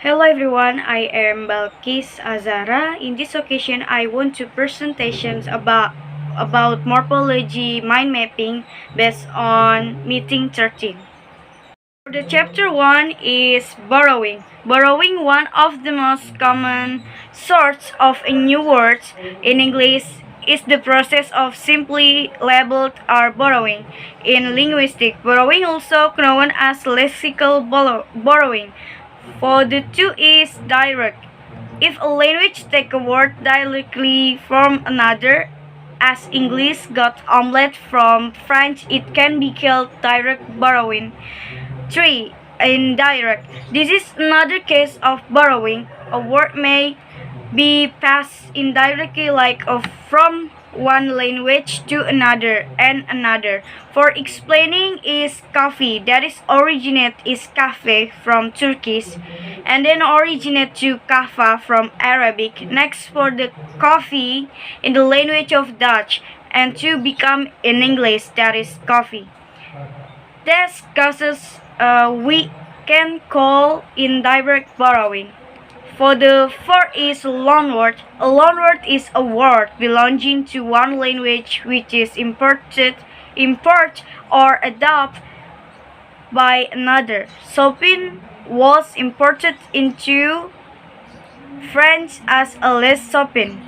Hello everyone, I am Balkis Azara. In this occasion, I want to presentations about morphology mind mapping based on meeting 13. The chapter 1 is borrowing. Borrowing, one of the most common sorts of new words in English, is the process of simply labeled or borrowing. In linguistics, borrowing also known as lexical borrowing. For the two is direct. If a language take a word directly from another, as English got omelette from French, it can be called direct borrowing. 3. Indirect. This is another case of borrowing. A word may be passed indirectly, like from one language to another and another. For explaining is coffee, that is originate is cafe from Turkish, and then originate to kafa from Arabic. Next for the coffee in the language of Dutch, and to become in English, that is coffee. These causes we can call indirect borrowing. For the fourth is loanword. A loanword is a word belonging to one language which is imported or adopted by another. Soapin was imported into French as a les soapin.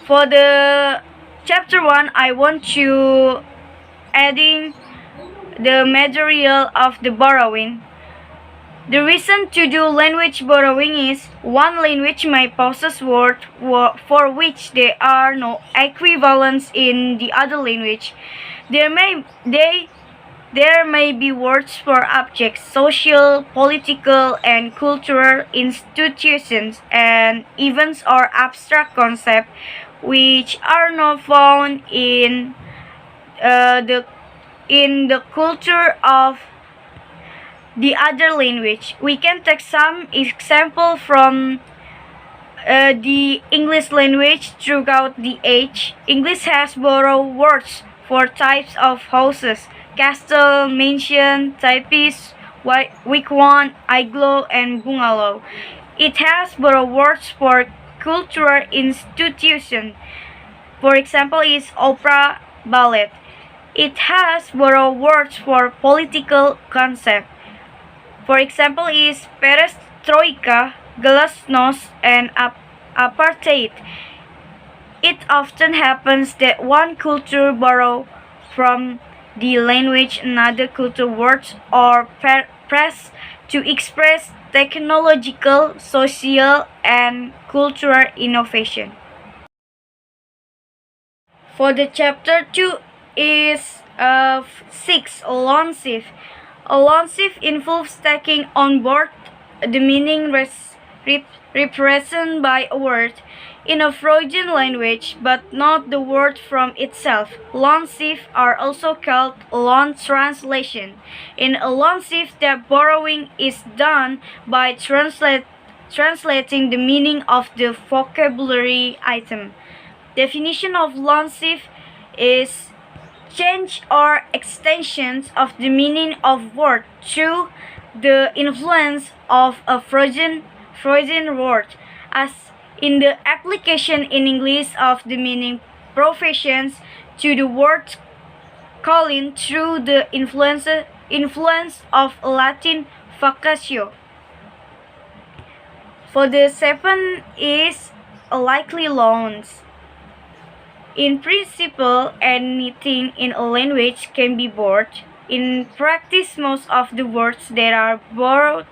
For the chapter 1, I want to adding the material of the borrowing. The reason to do language borrowing is one language may possess words for which there are no equivalents in the other language. There may be words for objects, social, political, and cultural institutions, and events or abstract concepts which are not found in the culture of the other language. We can take some example from the English language throughout the age. English has borrowed words for types of houses: castle, mansion, typist, wigwam, igloo, and bungalow. It has borrowed words for cultural institutions. For example, is opera, ballet. It has borrowed words for political concept. For example, is perestroika, glasnost, and apartheid. It often happens that one culture borrow from the language another culture words or press to express technological, social, and cultural innovation. For the chapter 2 is 6, loan shift. A loan shift involves taking on board the meaning represented by a word in a Freudian language, but not the word from itself. Loan shifts are also called loan translation. In a loan shift, the borrowing is done by translating the meaning of the vocabulary item. Definition of loan shift is change or extensions of the meaning of word through the influence of a Freudian word, as in the application in English of the meaning professions to the word calling through the influence of Latin vacatio. For the 7 is likely loans. In principle, anything in a language can be borrowed. In practice, most of the words that are borrowed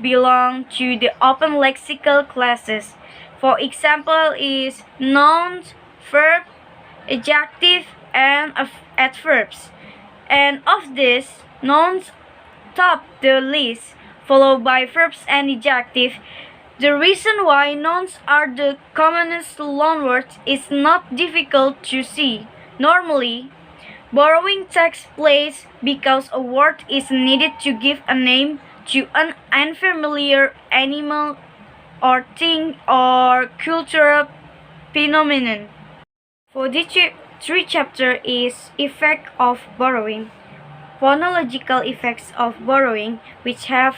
belong to the open lexical classes. For example, is nouns, verb, adjective, and adverbs. And of this, nouns top the list, followed by verbs and adjectives. The reason why nouns are the commonest loanwords is not difficult to see. Normally, borrowing takes place because a word is needed to give a name to an unfamiliar animal or thing or cultural phenomenon. For this 3 chapter is effect of borrowing. Phonological effects of borrowing, which have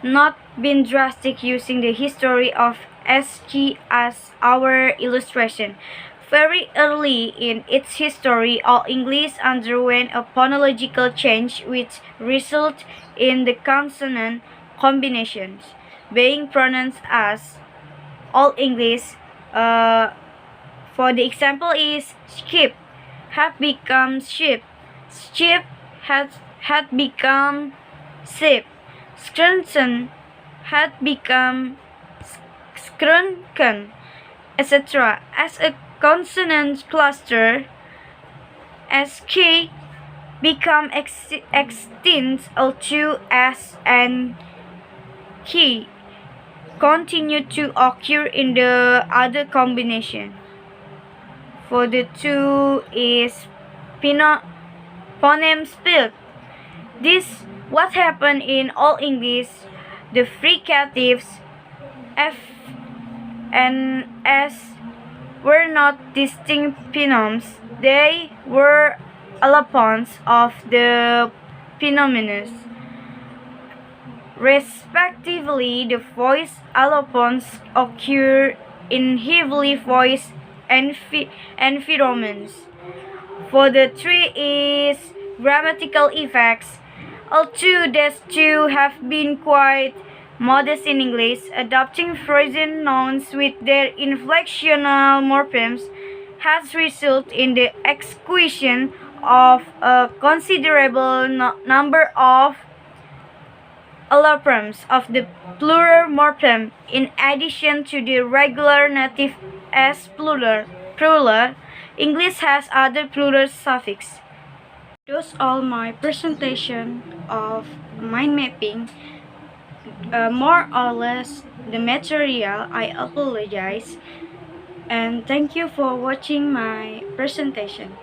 not been drastic using the history of SG as our illustration. Very early in its history, All English underwent a phonological change which resulted in the consonant combinations being pronounced as All English. Uh, for the example is skip have become sheep, sheep had become sheep, scrunchen had become scrunken, etc. As a consonant cluster, SK become extinct, although S and K continue to occur in the other combination. For the two is phoneme split. This what happened in All English. The fricatives F and S were not distinct phonemes. They were allopons of the phenomenus. Respectively, the voice allopons occur in heavily voiced environments. For the three is grammatical effects. Although these two have been quite modest in English, adopting Freudian nouns with their inflectional morphemes has resulted in the exclusion of a considerable number of allophones of the plural morpheme in addition to the regular native s plural. English has other plural suffix. Those all my presentation of mind mapping. More or less the material. I apologize and thank you for watching my presentation.